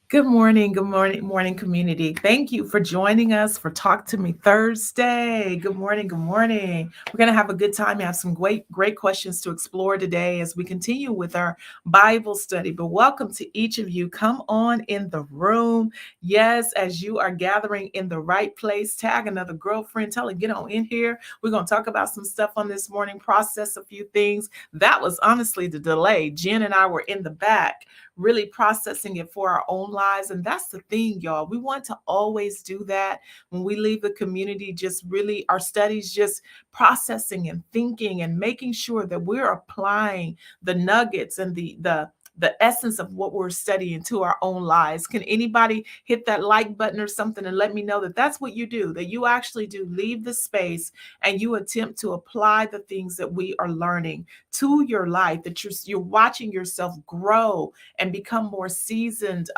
Good morning, community. Thank you for joining us for Talk to Me Thursday. Good morning, good morning. We're going to have a good time. We have some great questions to explore today as we continue with our Bible study. But welcome to each of you. Come on in the room. Yes, as you are gathering in the right place, tag another girlfriend, tell her, get on in here. We're going to talk about some stuff on this morning, process a few things. That was honestly the delay. Jen and I were in the back really processing it for our own lives. And that's the thing, y'all. We want to always do that when we leave the community, just really our studies, just processing and thinking and making sure that we're applying the nuggets and the essence of what we're studying to our own lives. Can anybody hit that like button or something and let me know that that's what you do, that you actually do leave the space and you attempt to apply the things that we are learning to your life, that you're watching yourself grow and become more seasoned,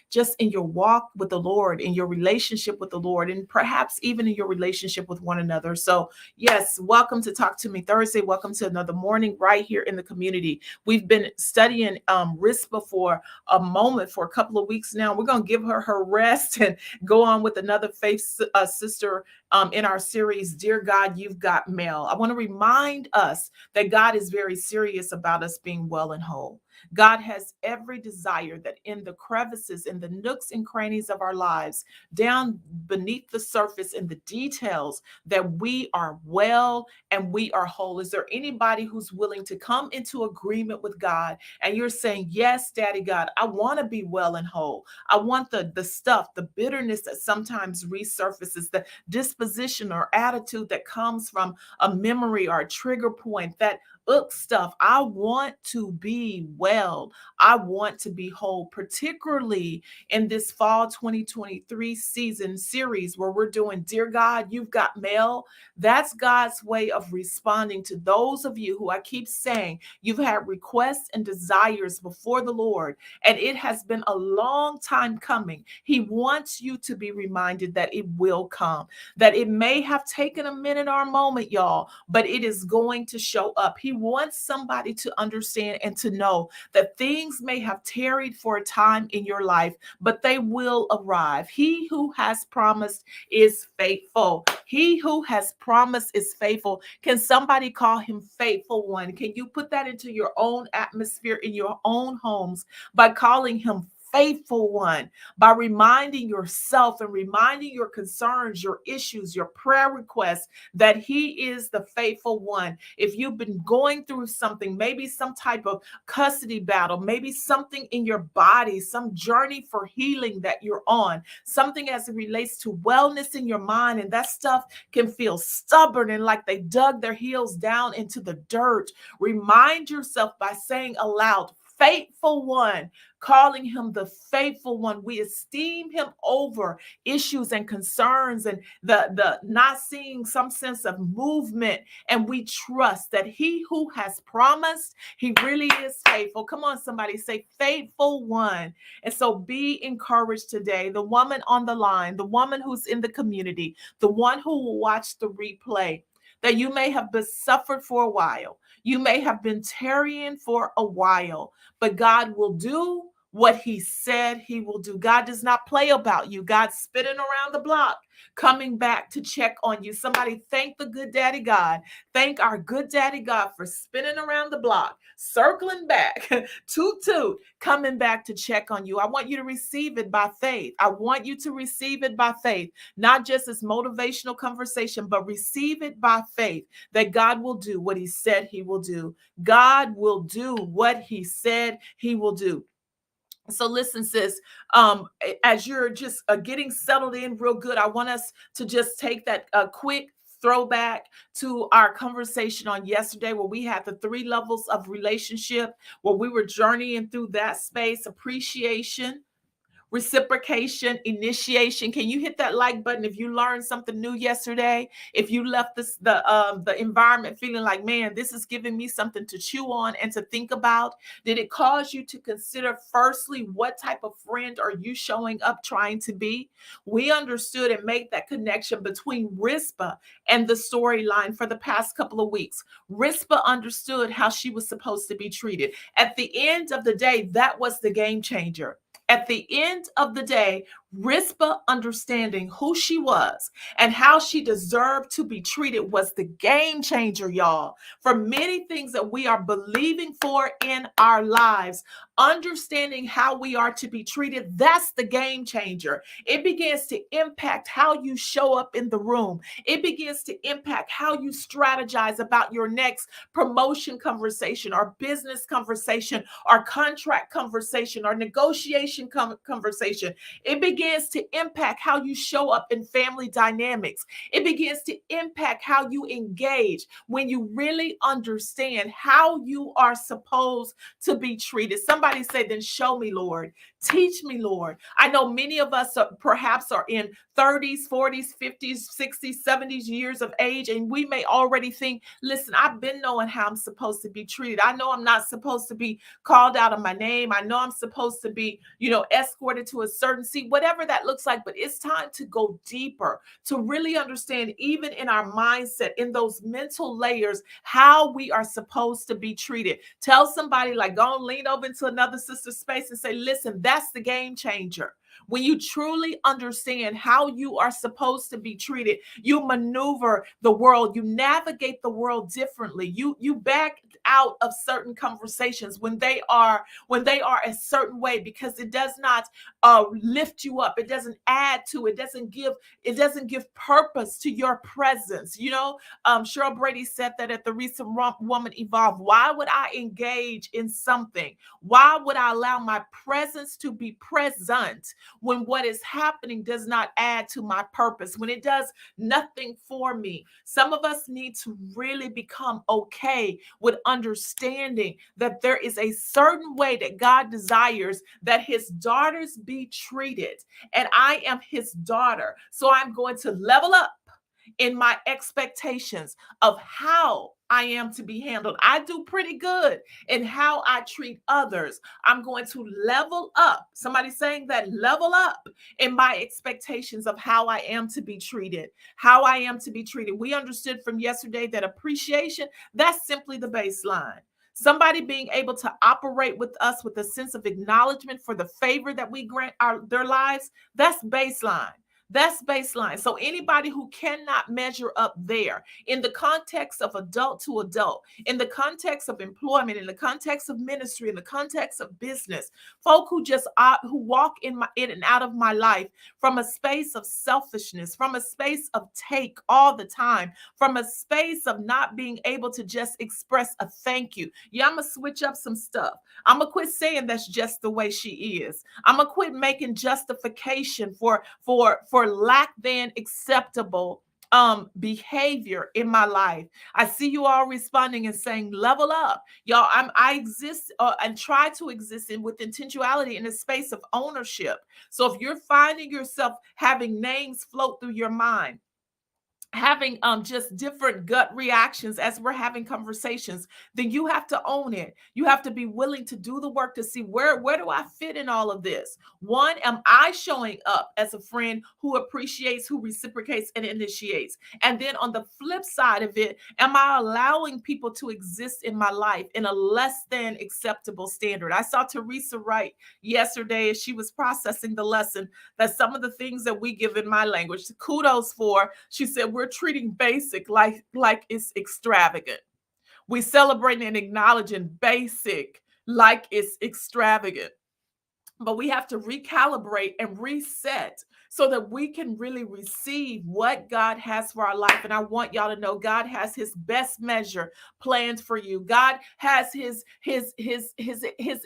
just in your walk with the Lord, in your relationship with the Lord, and perhaps even in your relationship with one another. So yes, welcome to Talk to Me Thursday. Welcome to another morning right here in the community. We've been studying Rizpah for a couple of weeks now. We're going to give her rest and go on with another faith sister in our series, Dear God, You've Got Mail. I want to remind us that God is very serious about us being well and whole. God has every desire that in the crevices, in the nooks and crannies of our lives, down beneath the surface, in the details, that we are well and we are whole. Is there anybody who's willing to come into agreement with God and you're saying, yes, Daddy God, I want to be well and whole. I want the stuff, the bitterness that sometimes resurfaces, the disposition or attitude that comes from a memory or a trigger point, that stuff. I want to be well. I want to be whole, particularly in this fall 2023 season series where we're doing Dear God, You've Got Mail. That's God's way of responding to those of you who, I keep saying, you've had requests and desires before the Lord, and it has been a long time coming. He wants you to be reminded that it will come, that it may have taken a minute or a moment, y'all, but it is going to show up. He wants somebody to understand and to know that things may have tarried for a time in your life, but they will arrive. He who has promised is faithful. He who has promised is faithful. Can somebody call him faithful one? Can you put that into your own atmosphere in your own homes by calling him faithful one, by reminding yourself and reminding your concerns, your issues, your prayer requests, that he is the faithful one. If you've been going through something, maybe some type of custody battle, maybe something in your body, some journey for healing that you're on, something as it relates to wellness in your mind, and that stuff can feel stubborn and like they dug their heels down into the dirt, remind yourself by saying aloud, faithful one, calling him the faithful one. We esteem him over issues and concerns and the not seeing some sense of movement. And we trust that he who has promised, he really is faithful. Come on, somebody say faithful one. And so be encouraged today. The woman on the line, the woman who's in the community, the one who will watch the replay, that you may have been suffered for a while. You may have been tarrying for a while, but God will do what he said he will do. God does not play about you. God's spinning around the block, coming back to check on you. Somebody thank the good daddy God. Thank our good daddy God for spinning around the block, circling back, toot toot, coming back to check on you. I want you to receive it by faith. I want you to receive it by faith, not just as motivational conversation, but receive it by faith that God will do what he said he will do. God will do what he said he will do. So listen, sis, as you're just getting settled in real good, I want us to just take that quick throwback to our conversation on yesterday where we had the 3 levels of relationship, where we were journeying through that space: appreciation, reciprocation, initiation. Can you hit that like button if you learned something new yesterday? If you left the environment feeling like, man, this is giving me something to chew on and to think about. Did it cause you to consider, firstly, what type of friend are you showing up trying to be? We understood and made that connection between Rizpah and the storyline for the past couple of weeks. Rizpah understood how she was supposed to be treated. At the end of the day, that was the game changer. At the end of the day, Rizpah understanding who she was and how she deserved to be treated was the game changer, y'all. For many things that we are believing for in our lives, understanding how we are to be treated, that's the game changer. It begins to impact how you show up in the room. It begins to impact how you strategize about your next promotion conversation or business conversation or contract conversation or negotiation conversation. It begins to impact how you show up in family dynamics. It begins to impact how you engage when you really understand how you are supposed to be treated. Somebody say, then show me, Lord. Teach me, Lord. I know many of us perhaps are in 30s, 40s, 50s, 60s, 70s years of age, and we may already think, listen, I've been knowing how I'm supposed to be treated. I know I'm not supposed to be called out of my name. I know I'm supposed to be, escorted to a certain seat, whatever that looks like. But it's time to go deeper, to really understand, even in our mindset, in those mental layers, how we are supposed to be treated. Tell somebody, like, go and lean over into another sister's space and say, listen, that's the game changer. When you truly understand how you are supposed to be treated, you maneuver the world, you navigate the world differently. You back out of certain conversations when they are a certain way, because it does not lift you up. It doesn't add to it. It doesn't give purpose to your presence. Cheryl Brady said that at the recent Woman Evolve. Why would I engage in something? Why would I allow my presence to be present when what is happening does not add to my purpose, when it does nothing for me? Some of us need to really become okay with understanding that there is a certain way that God desires that his daughters be treated. And I am his daughter. So I'm going to level up in my expectations of how I am to be handled. I do pretty good in how I treat others. I'm going to level up. Somebody saying that, level up in my expectations of how I am to be treated, how I am to be treated. We understood from yesterday that appreciation, that's simply the baseline. Somebody being able to operate with us with a sense of acknowledgement for the favor that we grant their lives, that's baseline. That's baseline. So anybody who cannot measure up there in the context of adult to adult, in the context of employment, in the context of ministry, in the context of business, folk who just who walk in and out of my life from a space of selfishness, from a space of take all the time, from a space of not being able to just express a thank you. Yeah, I'm gonna switch up some stuff. I'm gonna quit saying that's just the way she is. I'm gonna quit making justification for lack than acceptable behavior in my life. I see you all responding and saying, level up. Y'all, I exist and try to exist with intentionality in a space of ownership. So if you're finding yourself having names float through your mind, having just different gut reactions as we're having conversations, then you have to own it. You have to be willing to do the work to see where do I fit in all of this. One, am I showing up as a friend who appreciates, who reciprocates and initiates? And then on the flip side of it, am I allowing people to exist in my life in a less than acceptable standard? I saw Teresa write yesterday as she was processing the lesson that some of the things that we give in my language, kudos for, she said, we're treating basic like it's extravagant. We celebrate and acknowledging basic like it's extravagant. But we have to recalibrate and reset so that we can really receive what God has for our life. And I want y'all to know God has his best measure planned for you. God has his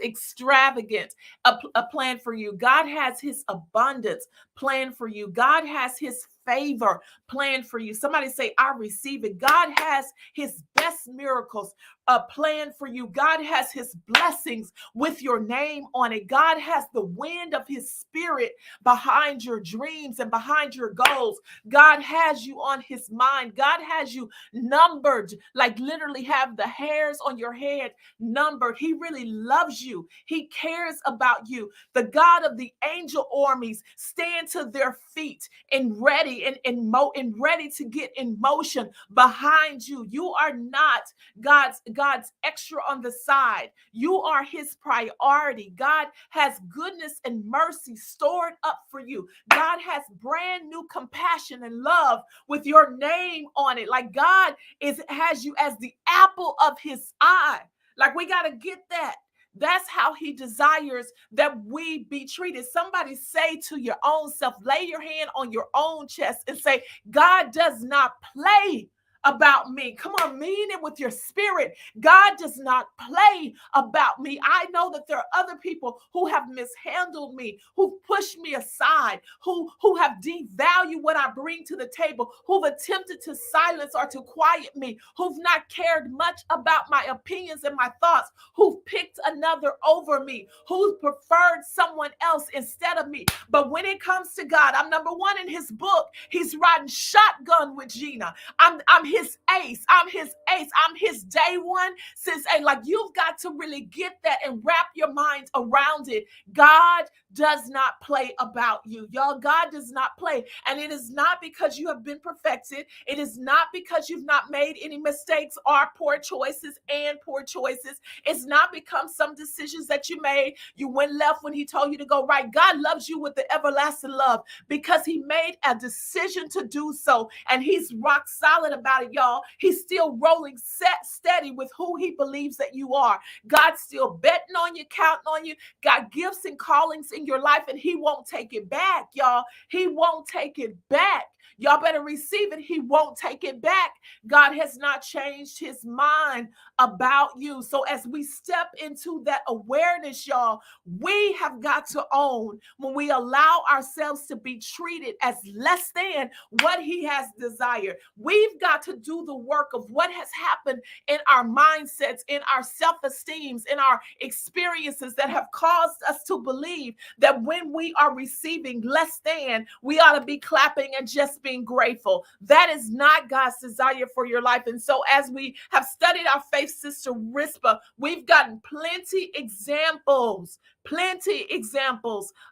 extravagant a plan for you. God has his abundance plan for you. God has his favor plan for you. Somebody say, I receive it. God has his best miracles plan for you. God has his blessings with your name on it. God has the wind of his spirit behind your dreams and behind your goals. God has you on his mind. God has you numbered, like literally have the hairs on your head numbered. He really loves you. He cares about you. The God of the angel armies stand to their feet and ready and ready to get in motion behind you. You are not God's extra on the side. You are his priority. God has goodness and mercy stored up for you. God has brand new compassion and love with your name on it. Like God has you as the apple of his eye. Like we got to get that. That's how he desires that we be treated. Somebody say to your own self, lay your hand on your own chest and say, God does not play about me. Come on, mean it with your spirit. God does not play about me. I know that there are other people who have mishandled me, who pushed me aside, who have devalued what I bring to the table, who've attempted to silence or to quiet me, who've not cared much about my opinions and my thoughts, who've picked another over me, who's preferred someone else instead of me. But when it comes to God, I'm number one in his book. He's riding shotgun with Gina. I'm his ace. I'm his ace. I'm his day one since A. Like you've got to really get that and wrap your minds around it. God does not play about you. Y'all, God does not play. And it is not because you have been perfected. It is not because you've not made any mistakes or poor choices and poor choices. It's not because some decisions that you made, you went left when he told you to go right. God loves you with the everlasting love because he made a decision to do so. And he's rock solid about it, y'all. He's still rolling steady with who he believes that you are. God's still betting on you, counting on you, got gifts and callings in your life, and he won't take it back, y'all. He won't take it back. Y'all better receive it. He won't take it back. God has not changed his mind about you. So as we step into that awareness, y'all, we have got to own when we allow ourselves to be treated as less than what he has desired. We've got to do the work of what has happened in our mindsets, in our self-esteems, in our experiences that have caused us to believe that when we are receiving less than, we ought to be clapping and just being grateful. That is not God's desire for your life. And so as we have studied our faith sister Rizpah, we've gotten plenty examples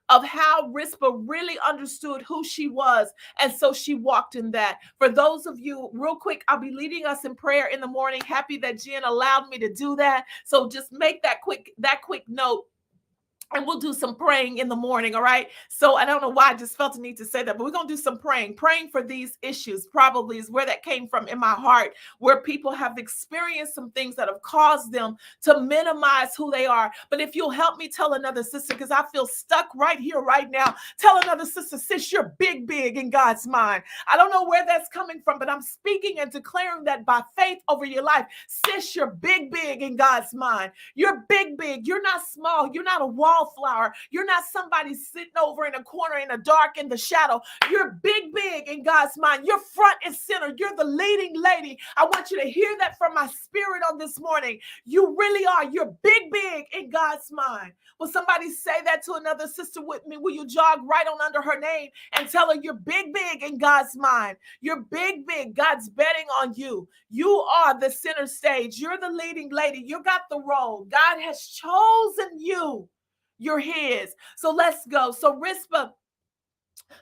of how Rizpah really understood who she was. And so she walked in that. For those of you, real quick, I'll be leading us in prayer in the morning. Happy that Jen allowed me to do that. So just make that quick note. And we'll do some praying in the morning, all right? So I don't know why I just felt the need to say that, but we're going to do some praying. Praying for these issues probably is where that came from in my heart, where people have experienced some things that have caused them to minimize who they are. But if you'll help me tell another sister, because I feel stuck right here, right now, tell another sister, sis, you're big in God's mind. I don't know where that's coming from, but I'm speaking and declaring that by faith over your life. Sis, you're big in God's mind. You're big. You're not small. You're not a wallflower. You're not somebody sitting over in a corner in the dark in the shadow. You're big in God's mind. You're front and center. You're the leading lady. I want you to hear that from my spirit on this morning. You really are. You're big in God's mind. Will somebody say that to another sister with me? Will you jog right on under her name and tell her you're big in God's mind? You're big. God's betting on you. You are the center stage. You're the leading lady. You got the role. God has chosen you. You're his. So let's go. So Rizpah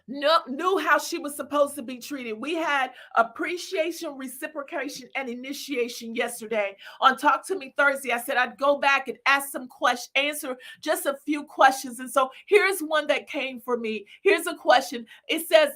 knew how she was supposed to be treated. We had appreciation, reciprocation, and initiation yesterday. On Talk to Me Thursday, I said I'd go back and ask some questions, answer just a few questions. And so here's one that came for me. Here's a question. It says,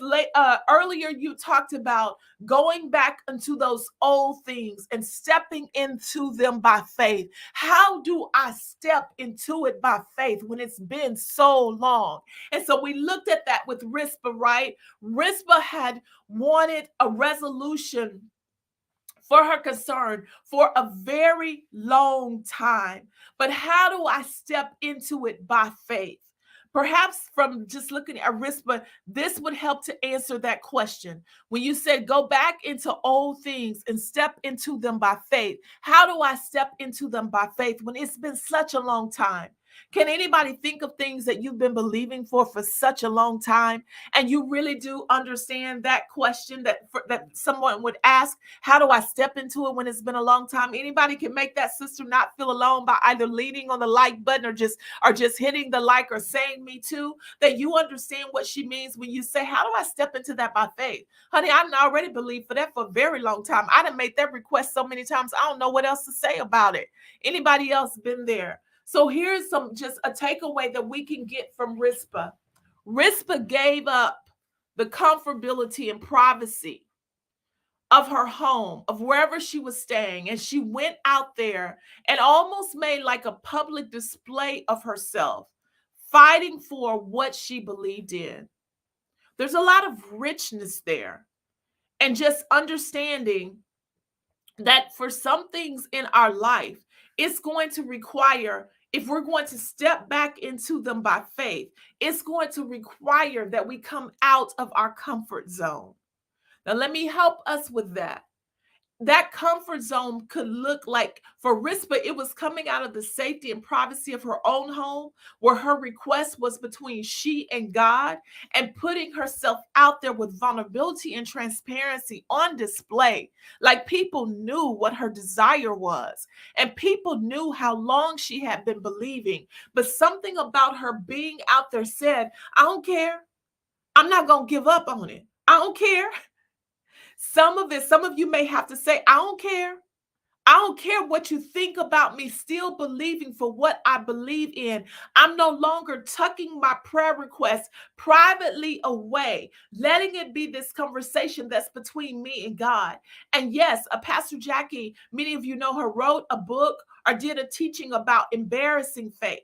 earlier you talked about going back into those old things and stepping into them by faith. How do I step into it by faith when it's been so long? And so we looked at that with Rizpah, right? Rizpah had wanted a resolution for her concern for a very long time. But how do I step into it by faith? Perhaps from just looking at Rizpah, this would help to answer that question. When you said go back into old things and step into them by faith, how do I step into them by faith when it's been such a long time? Can anybody think of things that you've been believing for such a long time, and you really do understand that question that someone would ask? How do I step into it when it's been a long time? Anybody can make that sister not feel alone by either leaning on the like button or just hitting the like or saying me too, that you understand what she means when you say, how do I step into that by faith? Honey, I've already believed for that for a very long time. I done made that request so many times, I don't know what else to say about it. Anybody else been there? So here's some just a takeaway that we can get from Rizpah. Rizpah gave up the comfortability and privacy of her home, of wherever she was staying, and she went out there and almost made like a public display of herself, fighting for what she believed in. There's a lot of richness there, and just understanding that for some things in our life, it's going to require, if we're going to step back into them by faith, it's going to require that we come out of our comfort zone. Now, let me help us with that. That comfort zone could look like, for Rizpah, it was coming out of the safety and privacy of her own home, where her request was between she and God, and putting herself out there with vulnerability and transparency on display. Like, people knew what her desire was, and people knew how long she had been believing. But something about her being out there said, I don't care. I'm not going to give up on it. I don't care. Some of you may have to say, I don't care. I don't care what you think about me still believing for what I believe in. I'm no longer tucking my prayer requests privately away, letting it be this conversation that's between me and God. And yes, Pastor Jackie, many of you know her, wrote a book or did a teaching about embarrassing faith,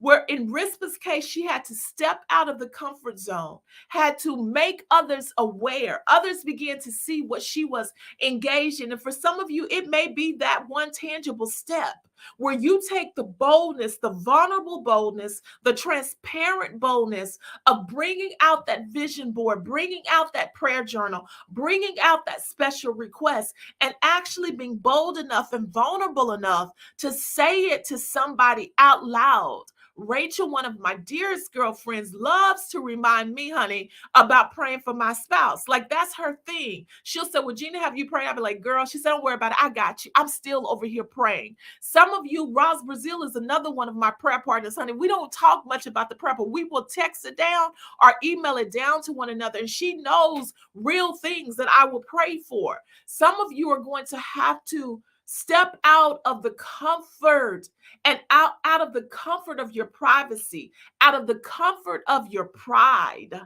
where in Rizpah's case, she had to step out of the comfort zone, had to make others aware. Others began to see what she was engaged in. And for some of you, it may be that one tangible step where you take the boldness, the vulnerable boldness, the transparent boldness of bringing out that vision board, bringing out that prayer journal, bringing out that special request, and actually being bold enough and vulnerable enough to say it to somebody out loud. Rachel, one of my dearest girlfriends, loves to remind me, honey, about praying for my spouse. Like, that's her thing. She'll say, well, Gina, have you prayed? I'll be like, girl, she said, don't worry about it. I got you. I'm still over here praying. Some of you, Roz Brazil is another one of my prayer partners, honey. We don't talk much about the prayer, but we will text it down or email it down to one another. And she knows real things that I will pray for. Some of you are going to have to step out of the comfort and out of the comfort of your privacy, out of the comfort of your pride.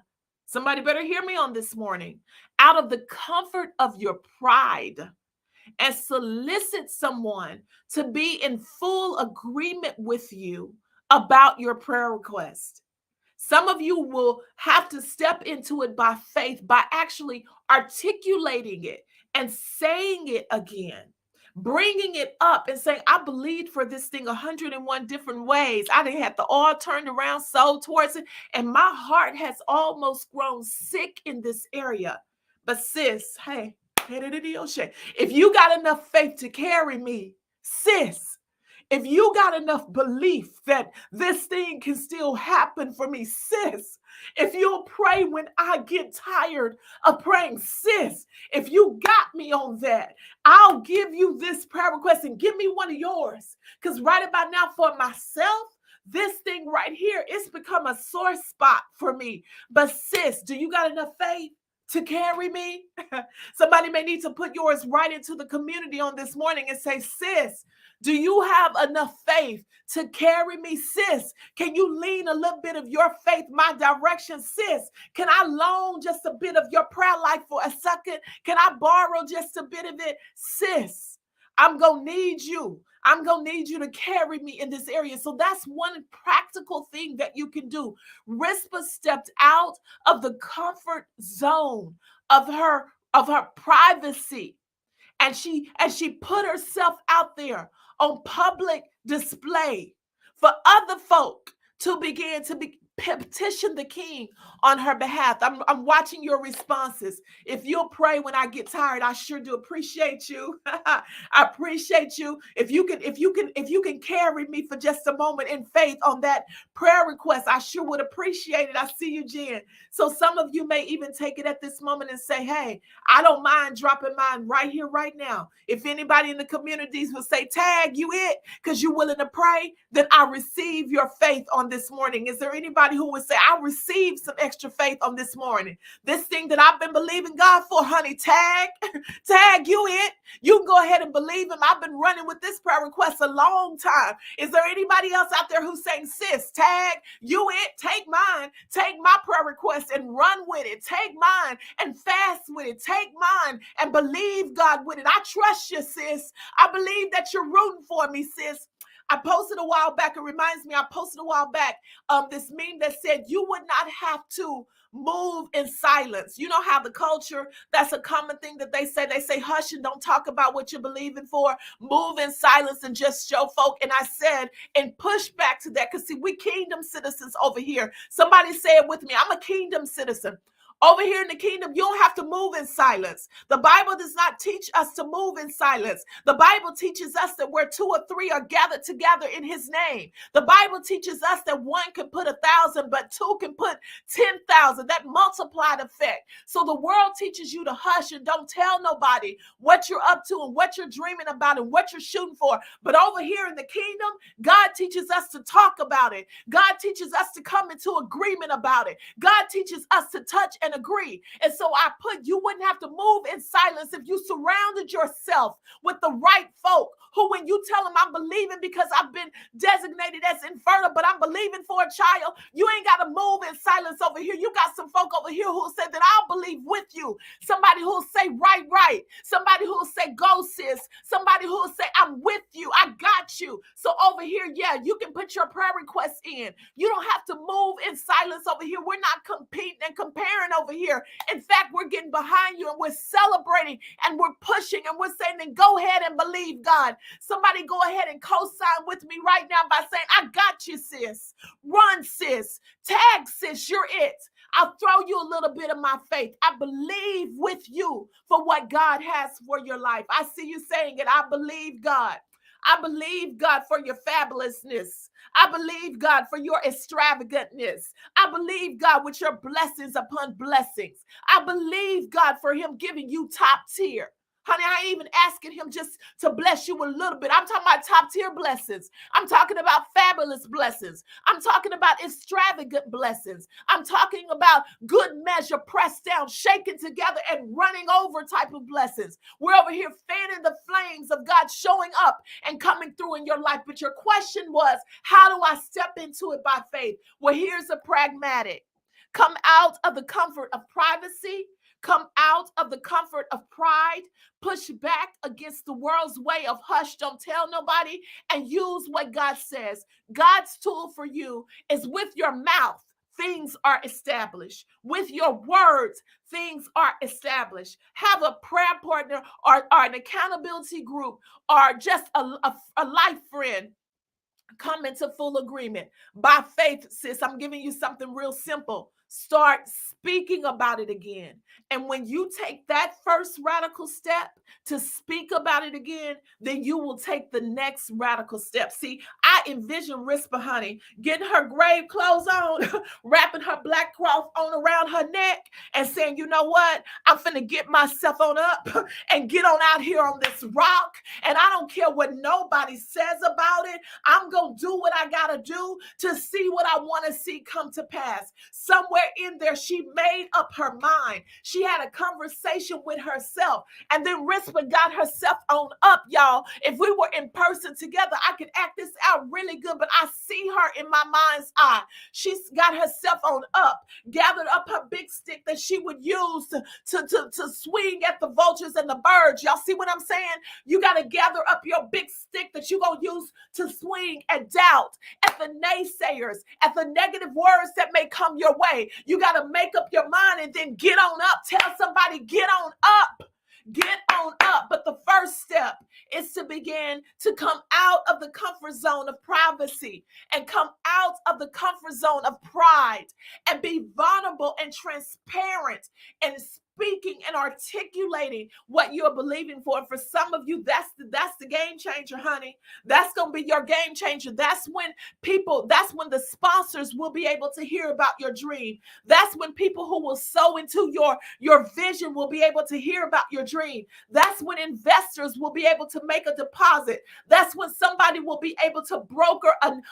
Somebody better hear me on this morning. Out of the comfort of your pride, and solicit someone to be in full agreement with you about your prayer request. Some of you will have to step into it by faith, by actually articulating it and saying it again, bringing it up and saying, I believed for this thing 101 different ways. I didn't have to all turned around, soul towards it, and my heart has almost grown sick in this area. But sis, hey, if you got enough faith to carry me, sis, if you got enough belief that this thing can still happen for me, sis, if you'll pray when I get tired of praying, sis, if you got me on that, I'll give you this prayer request and give me one of yours. Because right about now, for myself, this thing right here, it's become a sore spot for me. But sis, do you got enough faith to carry me? Somebody may need to put yours right into the community on this morning and say, sis, do you have enough faith to carry me, sis? Can you lean a little bit of your faith my direction, sis? Can I loan just a bit of your prayer life for a second? Can I borrow just a bit of it, sis? I'm going to need you. I'm going to need you to carry me in this area. So that's one practical thing that you can do. Rizpah stepped out of the comfort zone of her privacy. And she put herself out there on public display for other folk to begin to petition the king on her behalf. I'm watching your responses. If you'll pray when I get tired, I sure do appreciate you. I appreciate you. If you can carry me for just a moment in faith on that prayer request, I sure would appreciate it. I see you, Jen. So some of you may even take it at this moment and say, hey, I don't mind dropping mine right here, right now. If anybody in the communities will say, tag you it, because you're willing to pray, then I receive your faith on this morning. Is there anybody who would say, I received some extra faith on this morning? This thing that I've been believing God for, honey, tag you it. You can go ahead and believe him. I've been running with this prayer request a long time. Is there anybody else out there who's saying, sis, tag you it, take mine, take my prayer request and run with it. Take mine and fast with it. Take mine and believe God with it. I trust you, sis. I believe that you're rooting for me, sis. I posted a while back. It reminds me, I posted a while back this meme that said you would not have to move in silence. You know how the culture, that's a common thing that they say, hush and don't talk about what you're believing for. Move in silence and just show folk. And I said, and push back to that, because see, we kingdom citizens over here. Somebody say it with me. I'm a kingdom citizen. Over here in the kingdom, you don't have to move in silence. The Bible does not teach us to move in silence. The Bible teaches us that where 2 or 3 are gathered together in his name. The Bible teaches us that 1 can put 1,000, but 2 can put 10,000. That multiplied effect. So the world teaches you to hush and don't tell nobody what you're up to and what you're dreaming about and what you're shooting for. But over here in the kingdom, God teaches us to talk about it. God teaches us to come into agreement about it. God teaches us to touch and agree. And so I put, you wouldn't have to move in silence if you surrounded yourself with the right folk who, when you tell them, I'm believing because I've been designated as infertile, but I'm believing for a child, you ain't got to move in silence over here. You got some folk over here who'll say that I'll believe with you. Somebody who'll say, right. Somebody who'll say, go sis. Somebody who'll say, I'm with you. I got you. So over here, yeah, you can put your prayer requests in. You don't have to move in silence over here. We're not competing and comparing over here. In fact, we're getting behind you and we're celebrating and we're pushing and we're saying, then go ahead and believe God. Somebody go ahead and co-sign with me right now by saying, I got you, sis. Run, sis. Tag, sis. You're it. I'll throw you a little bit of my faith. I believe with you for what God has for your life. I see you saying it. I believe God. I believe God for your fabulousness. I believe God for your extravagantness. I believe God with your blessings upon blessings. I believe God for him giving you top tier. Honey, I ain't even asking him just to bless you a little bit. I'm talking about top tier blessings. I'm talking about fabulous blessings. I'm talking about extravagant blessings. I'm talking about good measure, pressed down, shaken together, and running over type of blessings. We're over here fanning the flames of God showing up and coming through in your life. But your question was, how do I step into it by faith? Well, here's a pragmatic. Come out of the comfort of privacy. Come out of the comfort of pride, push back against the world's way of hush, don't tell nobody, and use what God says. God's tool for you is with your mouth, things are established. With your words, things are established. Have a prayer partner or an accountability group or just a life friend. Come into full agreement. By faith, sis, I'm giving you something real simple. Start speaking about it again. And when you take that first radical step to speak about it again, then you will take the next radical step. See, I envision Rizpah, honey, getting her grave clothes on, wrapping her black cloth on around her neck and saying, you know what? I'm finna get myself on up and get on out here on this rock. And I don't care what nobody says about it. I'm going to do what I got to do to see what I want to see come to pass. Somewhere in there, she made up her mind. She had a conversation with herself. And then Rizpah got herself on up, y'all. If we were in person together, I could act this out really good, but I see her in my mind's eye. She's got herself on up, gathered up her big stick that she would use to swing at the vultures and the birds. Y'all see what I'm saying? You got to gather up your big stick that you're going to use to swing at doubt, at the naysayers, at the negative words that may come your way. You got to make up your mind and then get on up. Tell somebody, get on up. Get on up. But the first step is to begin to come out of the comfort zone of privacy and come out of the comfort zone of pride and be vulnerable and transparent and speaking and articulating what you're believing for. And for some of you, that's the game changer, honey. That's going to be your game changer. That's when the sponsors will be able to hear about your dream. That's when people who will sow into your vision will be able to hear about your dream. That's when investors will be able to make a deposit. That's when somebody will be able to broker an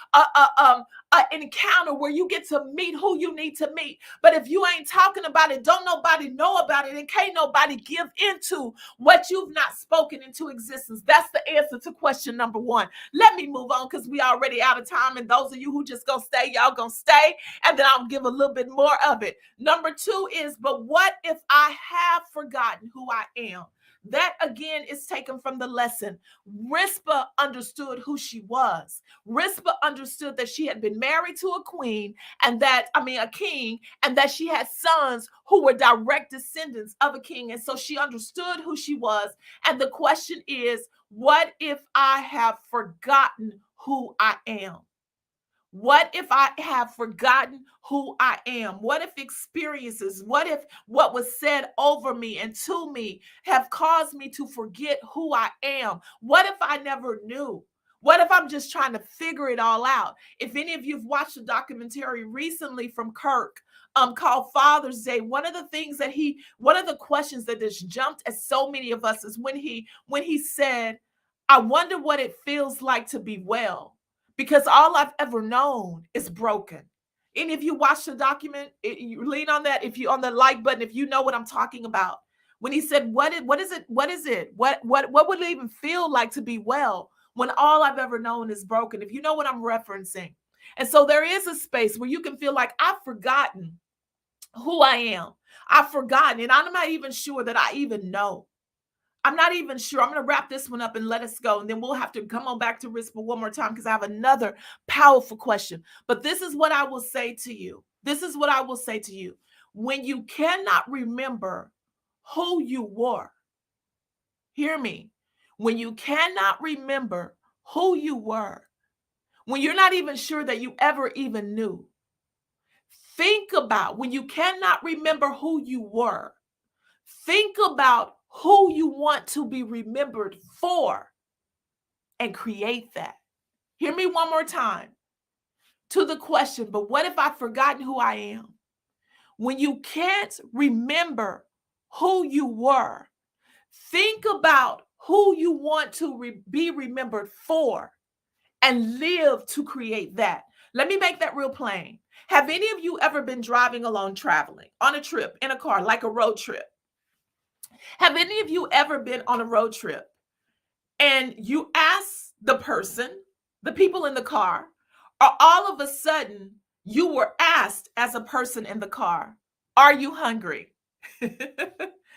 encounter where you get to meet who you need to meet. But if you ain't talking about it, don't nobody know about it, and can't nobody give into what you've not spoken into existence. That's the answer to question number one. Let me move on because we already out of time. And those of you who just gonna stay, y'all gonna stay. And then I'll give a little bit more of it. Number two is, but what if I have forgotten who I am? That again is taken from the lesson. Rizpah understood who she was. Rizpah understood that she had been married to a queen a king, and that she had sons who were direct descendants of a king. And so she understood who she was. And the question is, what if I have forgotten who I am? What if I have forgotten who I am? What if experiences, what if what was said over me and to me have caused me to forget who I am? What if I never knew? What if I'm just trying to figure it all out? If any of you have watched a documentary recently from Kirk, called Father's Day, one of the questions that just jumped at so many of us is when he said, I wonder what it feels like to be well, because all I've ever known is broken. And if you watch the document, you lean on that. If you on the like button, if you know what I'm talking about, when he said, what is it? What would it even feel like to be well when all I've ever known is broken? If you know what I'm referencing. And so there is a space where you can feel like I've forgotten who I am. I've forgotten, and I'm not even sure that I even know. I'm not even sure. I'm going to wrap this one up and let us go. And then we'll have to come on back to Rizpah one more time because I have another powerful question. But this is what I will say to you. This is what I will say to you. When you cannot remember who you were, hear me. When you cannot remember who you were, when you're not even sure that you ever even knew, think about when you cannot remember who you were. Think about who you want to be remembered for and create that. Hear me one more time to the question, but what if I've forgotten who I am? When you can't remember who you were, think about who you want to be remembered for and live to create that. Let me make that real plain. Have any of you ever been driving along, traveling on a trip in a car, like a road trip? Have any of you ever been on a road trip and you ask the people in the car, or all of a sudden you were asked as a person in the car, are you hungry?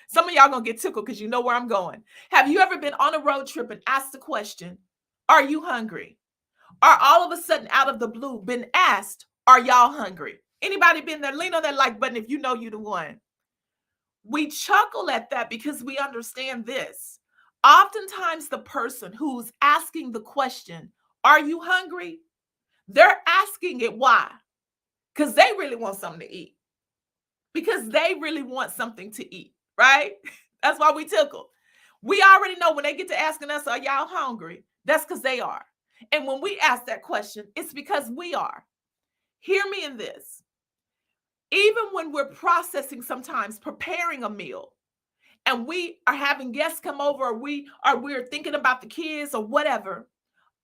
Some of y'all gonna get tickled because you know where I'm going. Have you ever been on a road trip and asked the question, are you hungry? Or all of a sudden out of the blue been asked, are y'all hungry? Anybody been there? Lean on that like button if you know you're the one. We chuckle at that because we understand this. Oftentimes, the person who's asking the question, are you hungry? They're asking it why? Because they really want something to eat. Because they really want something to eat, right? That's why we tickle. We already know when they get to asking us, are y'all hungry? That's because they are. And when we ask that question, it's because we are. Hear me in this. Even when we're processing, sometimes preparing a meal, and we are having guests come over, or we're thinking about the kids or whatever,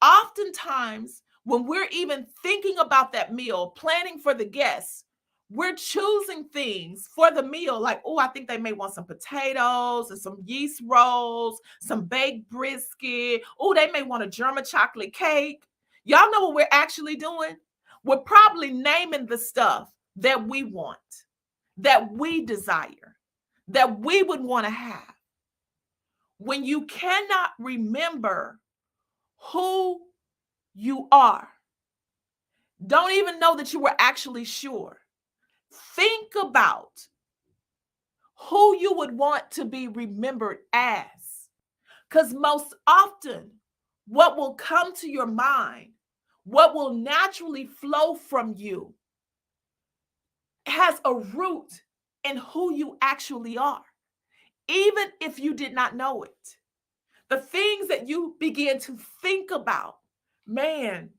oftentimes when we're even thinking about that meal, planning for the guests, we're choosing things for the meal like, oh, I think they may want some potatoes and some yeast rolls, some baked brisket. Oh, they may want a German chocolate cake. Y'all know what we're actually doing? We're probably naming the stuff that we want, that we desire, that we would want to have. When you cannot remember who you are, don't even know that you were actually sure, think about who you would want to be remembered as. Because most often, what will come to your mind, what will naturally flow from you, has a root in who you actually are, even if you did not know it. The things that you begin to think about, man,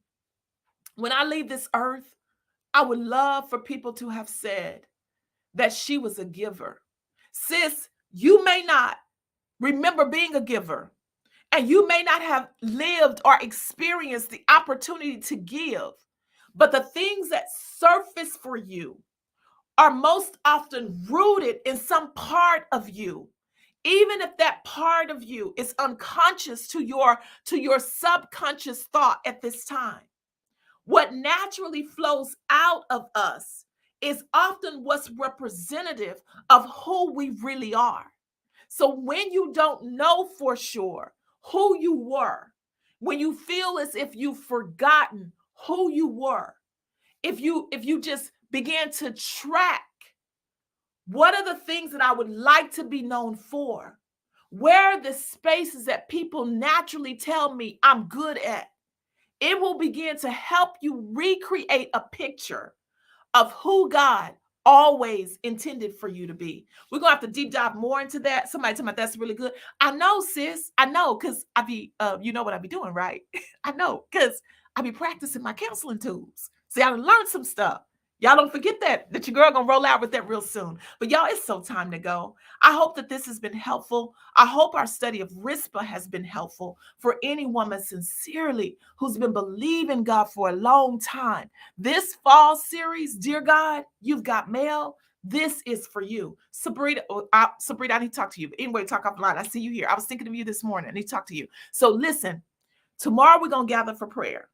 when I leave this earth, I would love for people to have said that she was a giver. Sis, you may not remember being a giver, and you may not have lived or experienced the opportunity to give, but the things that surface for you are most often rooted in some part of you, even if that part of you is unconscious to your subconscious thought at this time. What naturally flows out of us is often what's representative of who we really are. So when you don't know for sure who you were, when you feel as if you've forgotten who you were, if you just began to track, what are the things that I would like to be known for? Where are the spaces that people naturally tell me I'm good at? It will begin to help you recreate a picture of who God always intended for you to be. We're gonna have to deep dive more into that. Somebody tell me that's really good. I know, sis. I know, because I be you know what I be doing, right? I know, because I be practicing my counseling tools. See, I done learned some stuff. Y'all don't forget that your girl gonna roll out with that real soon. But y'all, it's so time to go. I hope that this has been helpful. I hope our study of Rizpah has been helpful for any woman sincerely who's been believing God for a long time. This fall series, Dear God, You've Got Mail. This is for you. Sabrina, Sabrina, I need to talk to you. But anyway, talk offline. I see you here. I was thinking of you this morning. I need to talk to you. So listen, tomorrow we're going to gather for prayer.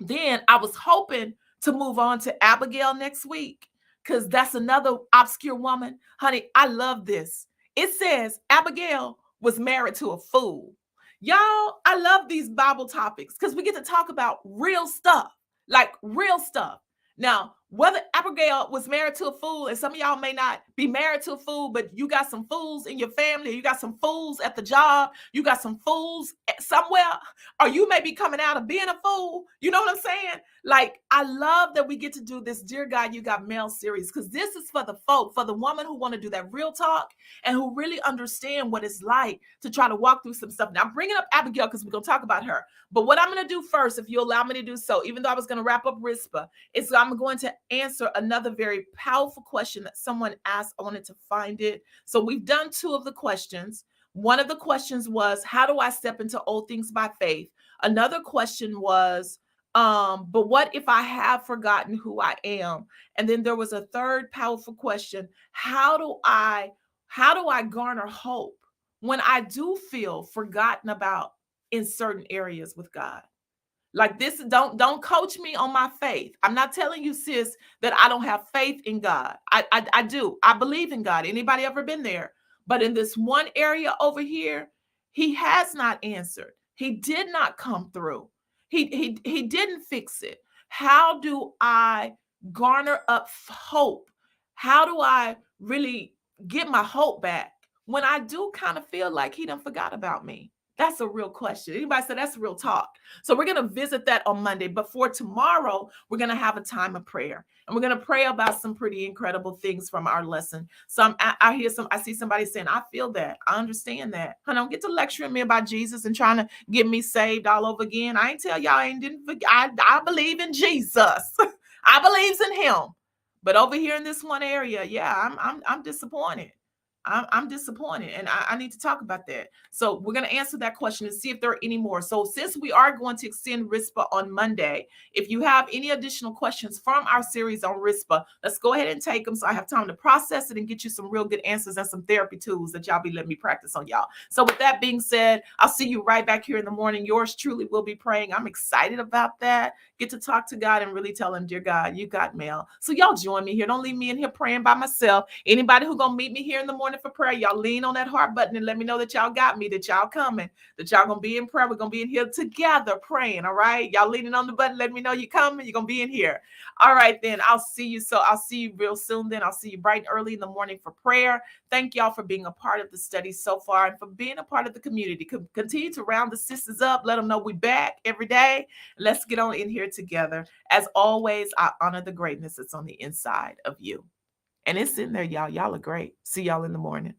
Then I was hoping to move on to Abigail next week, because that's another obscure woman. Honey, I love this. It says Abigail was married to a fool. Y'all, I love these Bible topics because we get to talk about real stuff, like real stuff. Now, whether Abigail was married to a fool, and some of y'all may not be married to a fool, but you got some fools in your family, you got some fools at the job, you got some fools somewhere, or you may be coming out of being a fool. You know what I'm saying? Like, I love that we get to do this Dear God, You Got Mail series, because this is for the folk, for the woman who want to do that real talk and who really understand what it's like to try to walk through some stuff. Now, I'm bringing up Abigail because we're going to talk about her. But what I'm going to do first, if you allow me to do so, even though I was going to wrap up Rizpah, is I'm going to answer another very powerful question that someone asked. I wanted to find it. So we've done two of the questions. One of the questions was, how do I step into old things by faith? Another question was, but what if I have forgotten who I am? And then there was a third powerful question. How do I garner hope when I do feel forgotten about in certain areas with God? Like this, don't coach me on my faith. I'm not telling you, sis, that I don't have faith in God. I do. I believe in God. Anybody ever been there? But in this one area over here, he has not answered. He did not come through. He didn't fix it. How do I garner up hope? How do I really get my hope back when I do kind of feel like he done forgot about me? That's a real question. Anybody say that's real talk? So we're going to visit that on Monday. But for tomorrow, we're going to have a time of prayer. And we're going to pray about some pretty incredible things from our lesson. So I see somebody saying, I feel that. I understand that. I don't get to lecturing me about Jesus and trying to get me saved all over again. I ain't tell y'all I didn't forget. I believe in Jesus. I believes in him. But over here in this one area, yeah, I'm disappointed. I'm disappointed, and I need to talk about that. So we're going to answer that question and see if there are any more. So since we are going to extend Rizpah on Monday, if you have any additional questions from our series on Rizpah, let's go ahead and take them so I have time to process it and get you some real good answers and some therapy tools that y'all be letting me practice on y'all. So with that being said, I'll see you right back here in the morning. Yours truly will be praying. I'm excited about that. Get to talk to God and really tell him, dear God, you got mail. So y'all join me here. Don't leave me in here praying by myself. Anybody who going to meet me here in the morning morning for prayer, y'all lean on that heart button and let me know that y'all got me, that y'all coming, that y'all gonna be in prayer. We're gonna be in here together praying. All right, y'all leaning on the button, let me know you coming. You're gonna be in here. All right, then I'll see you. So I'll see you real soon. Then I'll see you bright and early in the morning for prayer. Thank y'all for being a part of the study so far and for being a part of the community. Continue to round the sisters up. Let them know we back every day. Let's get on in here together. As always, I honor the greatness that's on the inside of you. And it's in there, y'all. Y'all are great. See y'all in the morning.